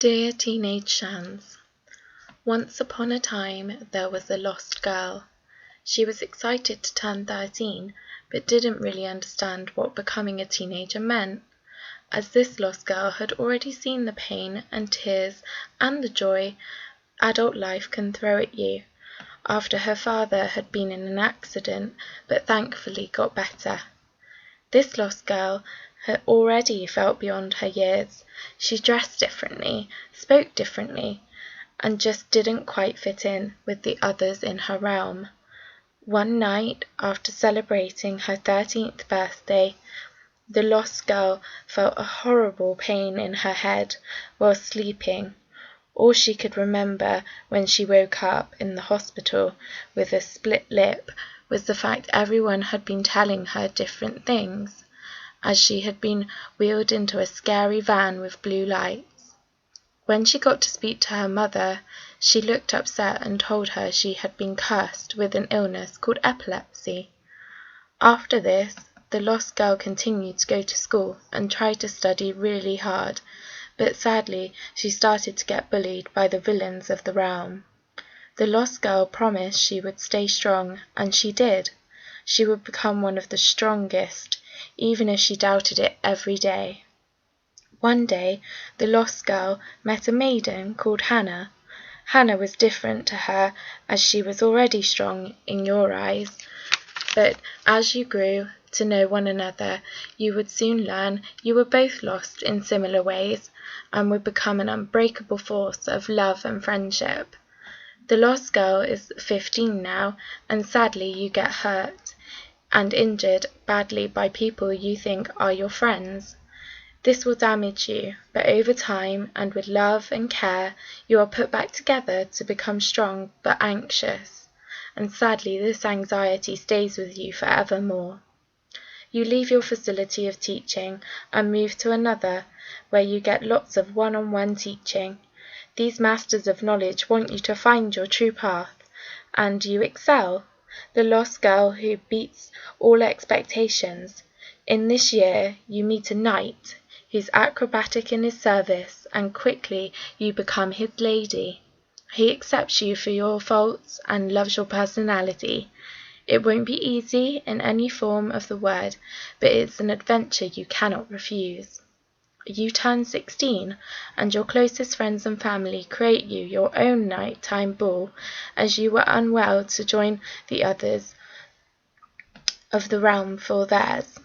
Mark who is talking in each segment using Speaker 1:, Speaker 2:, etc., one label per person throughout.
Speaker 1: Dear Teenage Shans, once upon a time there was a lost girl. She was excited to turn 13, but didn't really understand what becoming a teenager meant, as this lost girl had already seen the pain and tears and the joy adult life can throw at you, after her father had been in an accident but thankfully got better. This lost girl had already felt beyond her years. She dressed differently, spoke differently, and just didn't quite fit in with the others in her realm. One night, after celebrating her 13th birthday, the lost girl felt a horrible pain in her head while sleeping. All she could remember when she woke up in the hospital with a split lip was the fact everyone had been telling her different things, as she had been wheeled into a scary van with blue lights. When she got to speak to her mother, she looked upset and told her she had been cursed with an illness called epilepsy. After this, the lost girl continued to go to school and tried to study really hard, but sadly she started to get bullied by the villains of the realm. The lost girl promised she would stay strong, and she did. She would become one of the strongest, even if she doubted it every day. One day, the lost girl met a maiden called Hannah. Hannah was different to her, as she was already strong in your eyes, but as you grew to know one another, you would soon learn you were both lost in similar ways, and would become an unbreakable force of love and friendship. The lost girl is 15 now, and sadly you get hurt and injured badly by people you think are your friends. This will damage you, but over time and with love and care, you are put back together to become strong but anxious, and sadly this anxiety stays with you forevermore. You leave your facility of teaching and move to another where you get lots of one-on-one teaching. These masters of knowledge want you to find your true path, and you excel. The lost girl who beats all expectations. In this year you meet a knight who's acrobatic in his service, and quickly you become his lady. He accepts you for your faults and loves your personality. It won't be easy in any form of the word, but it's an adventure you cannot refuse. You turn 16, and your closest friends and family create you your own nighttime ball, as you were unwell to join the others of the realm for theirs.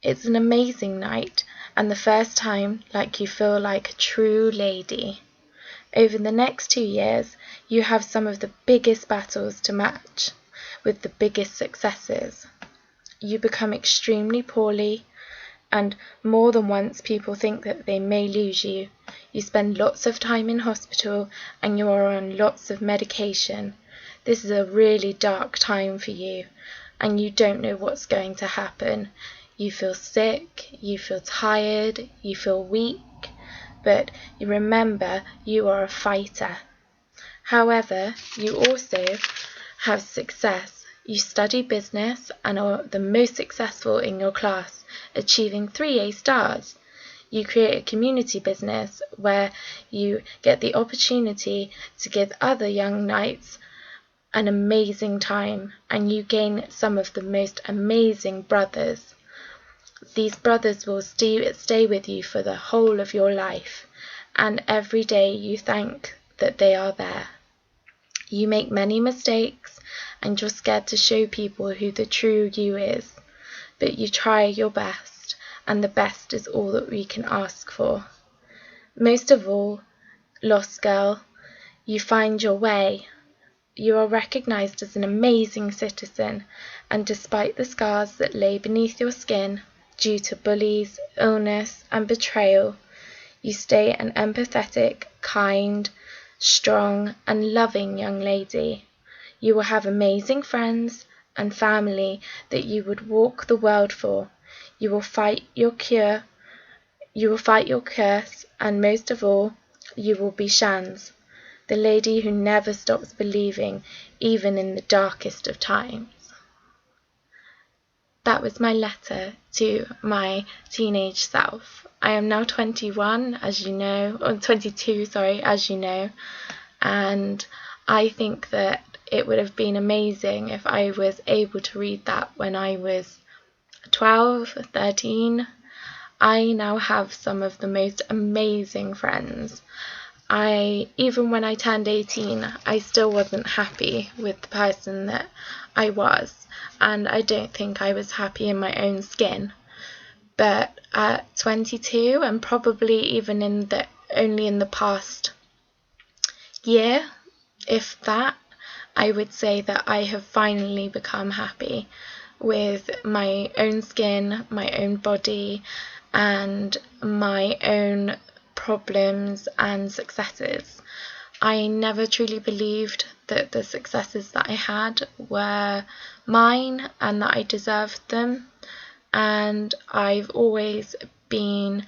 Speaker 1: It's an amazing night, and the first time like you feel like a true lady. Over the next 2 years, you have some of the biggest battles to match with the biggest successes. You become extremely poorly, and more than once people think that they may lose you. You spend lots of time in hospital, and you are on lots of medication. This is a really dark time for you, and you don't know what's going to happen. You feel sick, you feel tired, you feel weak, but you remember you are a fighter. However, you also have success. You study business and are the most successful in your class, achieving 3 A stars. You create a community business where you get the opportunity to give other young knights an amazing time, and you gain some of the most amazing brothers. These brothers will stay with you for the whole of your life, and every day you thank that they are there. You make many mistakes, and you're scared to show people who the true you is, but you try your best, and the best is all that we can ask for. Most of all, lost girl, you find your way. You are recognized as an amazing citizen, and despite the scars that lay beneath your skin due to bullies, illness, and betrayal, you stay an empathetic, kind, strong, and loving young lady. You will have amazing friends and family that you would walk the world for. You will fight your curse, and most of all, you will be Shans, the lady who never stops believing, even in the darkest of times. that was my letter to my teenage self. I am now 21, as you know, or 22, sorry, as you know, and I think that it would have been amazing if I was able to read that when I was 12, 13. I now have some of the most amazing friends. Even when I turned 18, I still wasn't happy with the person that I was, and I don't think I was happy in my own skin. But at 22, and probably even only in the past year, if that, I would say that I have finally become happy with my own skin, my own body, and my own problems and successes. I never truly believed that the successes that I had were mine and that I deserved them. And I've always been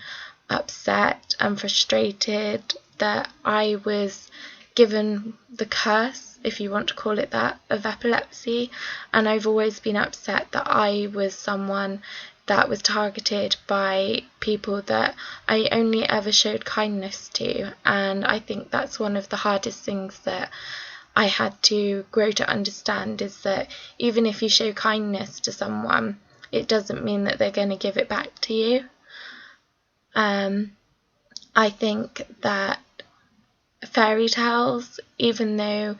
Speaker 1: upset and frustrated that I was given the curse, if you want to call it that, of epilepsy. And I've always been upset that I was someone that was targeted by people that I only ever showed kindness to. And I think that's one of the hardest things that I had to grow to understand, is that even if you show kindness to someone, it doesn't mean that they're going to give it back to you. I think that fairy tales, even though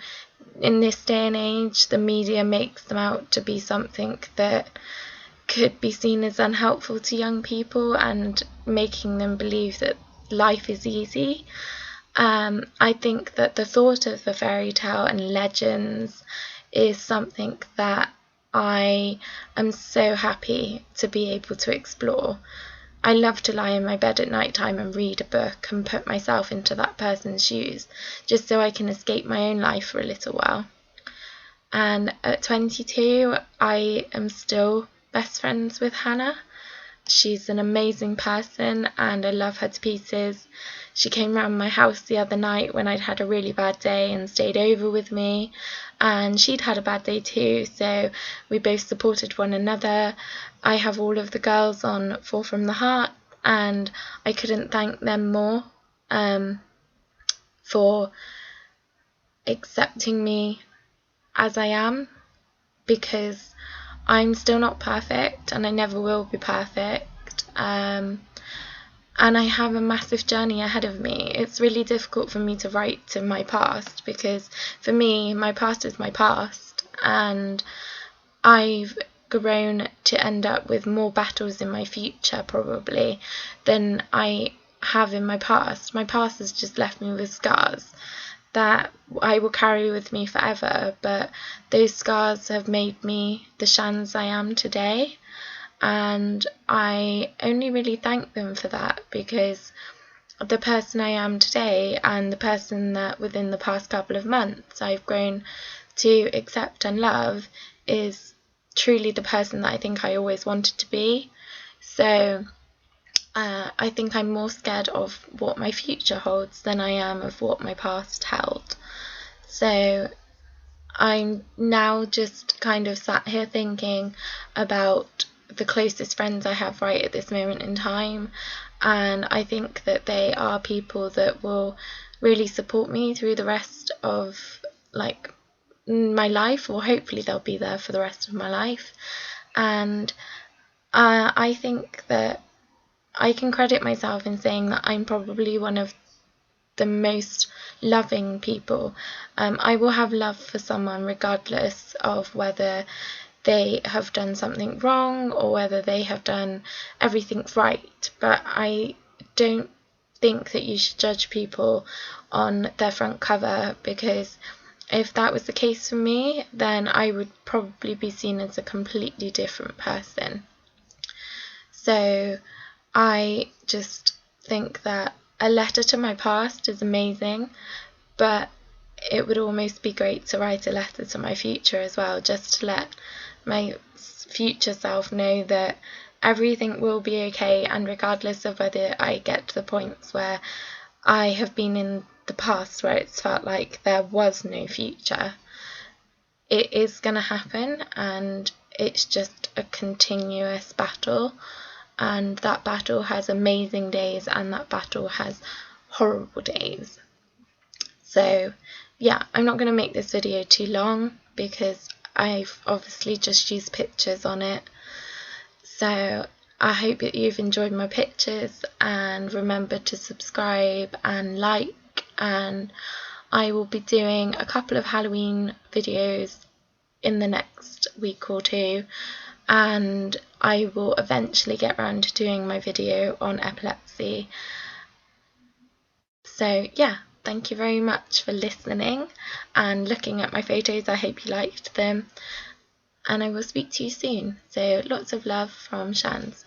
Speaker 1: in this day and age the media makes them out to be something that could be seen as unhelpful to young people and making them believe that life is easy, I think that the thought of a fairy tale and legends is something that I am so happy to be able to explore. I love to lie in my bed at night time and read a book and put myself into that person's shoes, just so I can escape my own life for a little while. And at 22, I am still best friends with Hannah. She's an amazing person and I love her to pieces. She came round my house the other night when I'd had a really bad day and stayed over with me, and she'd had a bad day too, so we both supported one another. I have all of the girls on Fall From The Heart, and I couldn't thank them more for accepting me as I am, because I'm still not perfect and I never will be perfect. And I have a massive journey ahead of me. It's really difficult for me to write to my past, because for me, my past is my past, and I've grown to end up with more battles in my future probably than I have in my past. My past has just left me with scars that I will carry with me forever, but those scars have made me the Shans I am today. And I only really thank them for that, because the person I am today and the person that within the past couple of months I've grown to accept and love is truly the person that I think I always wanted to be. So I think I'm more scared of what my future holds than I am of what my past held. So I'm now just kind of sat here thinking about the closest friends I have right at this moment in time, and I think that they are people that will really support me through the rest of my life, or hopefully they'll be there for the rest of my life. And I think that I can credit myself in saying that I'm probably one of the most loving people. I will have love for someone regardless of whether they have done something wrong or whether they have done everything right, but I don't think that you should judge people on their front cover, because if that was the case for me, then I would probably be seen as a completely different person. So I just think that a letter to my past is amazing, but it would almost be great to write a letter to my future as well, just to let my future self know that everything will be okay, and regardless of whether I get to the points where I have been in the past where it's felt like there was no future, it is going to happen, and it's just a continuous battle, and that battle has amazing days and that battle has horrible days. So yeah, I'm not going to make this video too long because I've obviously just used pictures on it. So I hope that you've enjoyed my pictures, and remember to subscribe and like, and I will be doing a couple of Halloween videos in the next week or two, and I will eventually get around to doing my video on epilepsy. So yeah, thank you very much for listening and looking at my photos. I hope you liked them, and I will speak to you soon. So lots of love from Shans.